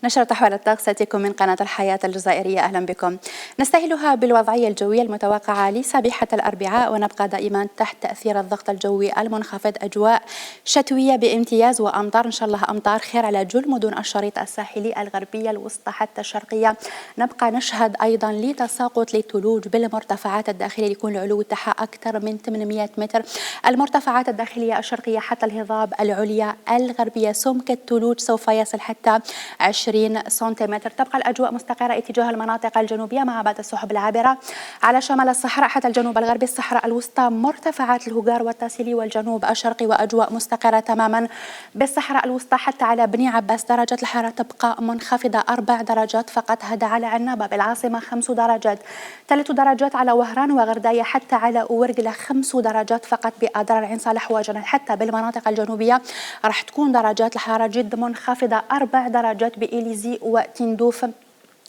نشرة أحوال الطقس تأتيكم من قناة الحياة الجزائرية. أهلا بكم. نستهلها بالوضعية الجوية المتوقعة لصبيحة الأربعاء، ونبقى دائما تحت تأثير الضغط الجوي المنخفض. أجواء شتوية بامتياز وأمطار إن شاء الله، أمطار خير على جل مدن الشريط الساحلي الغربية الوسطى حتى الشرقية. نبقى نشهد أيضا لتساقط للثلوج بالمرتفعات الداخلية، يكون العلو تاعها أكثر من 800 متر. المرتفعات الداخلية الشرقية حتى الهضاب العليا الغربية سمك الثلوج سوف يصل حتى 20 سنتيمتر. تبقى الأجواء مستقرة اتجاه المناطق الجنوبية مع بعض السحب العابرة على شمال الصحراء حتى الجنوب الغربي، الصحراء الوسطى، مرتفعات الهوغار والتاسيلي والجنوب الشرقي، وأجواء مستقرة تماما بالصحراء الوسطى حتى على بني عباس. درجة الحرارة تبقى منخفضة 4 درجات فقط، هذا على عنابة بالعاصمة 5 درجات، 3 درجات على وهران وغرداية، حتى على ورقلة 5 درجات فقط، بأضرار عين صالح وجنة. حتى بالمناطق الجنوبية راح تكون درجات الحرارة جد منخفضة، 4 درجات بإليزي وتندوف،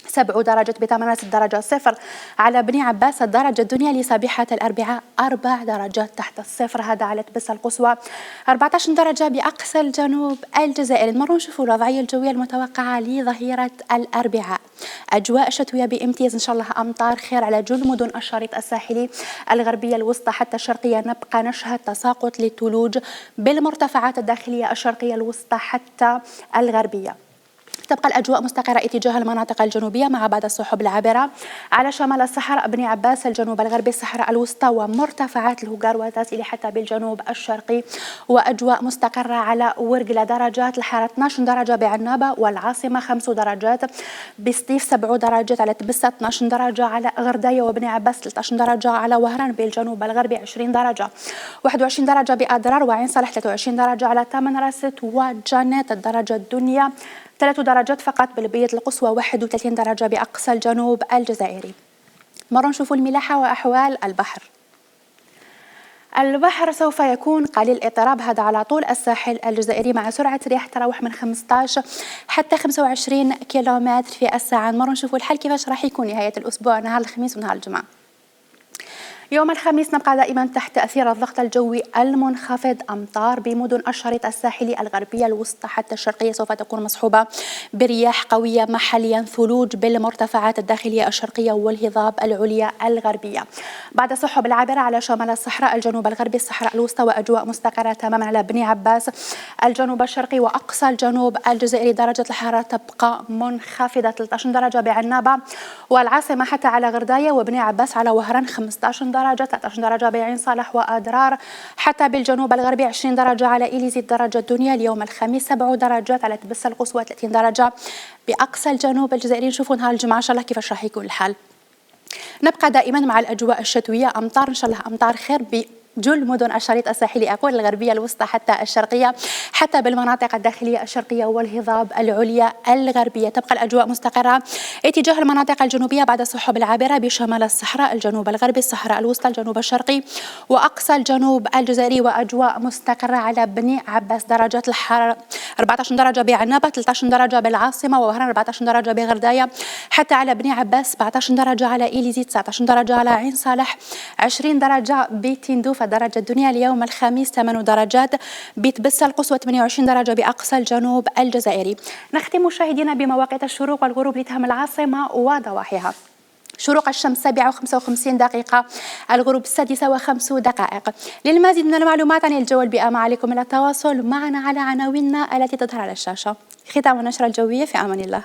7 درجات بتمناس الدرجة صفر على بني عباس. الدرجة الدنيا لصبيحة الأربعاء 4 درجات تحت الصفر، هذا على تبس القصوى 14 درجة بأقصى الجنوب الجزائري. نمروا نشوفوا الوضعية الجوية المتوقعة لظهيرة الأربعاء. أجواء شتوية بامتياز إن شاء الله، أمطار خير على جل مدن الشريط الساحلي الغربية الوسطى حتى الشرقية. نبقى نشهد تساقط للثلوج بالمرتفعات الداخلية الشرقية الوسطى حتى الغربية. تبقى الأجواء مستقرة اتجاه المناطق الجنوبية مع بعض السحب العابرة على شمال الصحراء، بني عباس، الجنوب الغربي، الصحراء الوسطى، ومرتفعات الهوغار والتاسيلي حتى بالجنوب الشرقي. وأجواء مستقرة على ورقلة، درجات الحرارة 12 درجة بعنابة والعاصمة 5 درجات، بسطيف 7 درجات، على تبسة 12 درجة، على غرداية وبني عباس 13 درجة، على وهران بالجنوب الغربي 20 درجة، 21 درجة بأضرار وعين صالح 23 درجة، على تمنراست وجنات الدرجة الدنيا 3 درجات فقط، بالبيض القصوى 31 درجة بأقصى الجنوب الجزائري. مرة نشوفوا الملاحة وأحوال البحر. البحر سوف يكون قليل الاضطراب، هذا على طول الساحل الجزائري، مع سرعة رياح تراوح من 15 حتى 25 كيلومتر في الساعة. مرة نشوفوا الحال كيفاش راح يكون نهاية الأسبوع، نهار الخميس ونهار الجمعة. يوم الخميس نبقى دائما تحت تأثير الضغط الجوي المنخفض، أمطار بمدن الشريط الساحلي الغربية الوسطى حتى الشرقية سوف تكون مصحوبة برياح قوية، محليا ثلوج بالمرتفعات الداخلية الشرقية والهضاب العليا الغربية. بعد سحب العابرة على شمال الصحراء، الجنوب الغربي، الصحراء الوسطى، وأجواء مستقرة تماما على بني عباس، الجنوب الشرقي وأقصى الجنوب الجزائري. درجة الحرارة تبقى منخفضة، 13 درجة بعنابة والعاصمة حتى على غرداية وبني عباس، على وهران 15 درجة، 13 درجة بعين صالح وأضرار، حتى بالجنوب الغربي 20 درجة، على إليزي الدرجة الدنيا. اليوم الخميس 7 درجات، على تبس القصوى 30 درجة بأقصى الجنوب الجزائري. نشوفوا نهار الجمعة إن شاء الله كيفاش راح يكون الحال. نبقى دائما مع الأجواء الشتوية، أمطار إن شاء الله، أمطار خير جل مدن الشريط الساحلي، أقول الغربية الوسطى حتى الشرقية، حتى بالمناطق الداخلية الشرقية والهضاب العليا الغربية. تبقى الأجواء مستقرة اتجاه المناطق الجنوبية بعد السحب العابرة بشمال الصحراء، الجنوب الغربي، الصحراء الوسطى، الجنوب الشرقي وأقصى الجنوب الجزائري. وأجواء مستقرة على بني عباس، درجات الحرارة 14 درجة بعنابة، 13 درجة بالعاصمة ووهران، 14 درجة بغرداية، حتى على بني عباس 17 درجة، على إليزي 19 درجة، على عين صالح 20 درجة بتندوف. الدرجة الدنيا اليوم الخميس 8 درجات، بتبس القصوى 28 درجة بأقصى الجنوب الجزائري. نختم مشاهدينا بمواقيت الشروق والغروب لتهم العاصمة وضواحيها. شروق الشمس 7:55 دقيقة، الغروب 6:05. للمزيد من المعلومات عن الجو والبيئة ما عليكم إلا التواصل معنا على عناويننا التي تظهر على الشاشة. ختام النشرة الجوية، في أمان الله.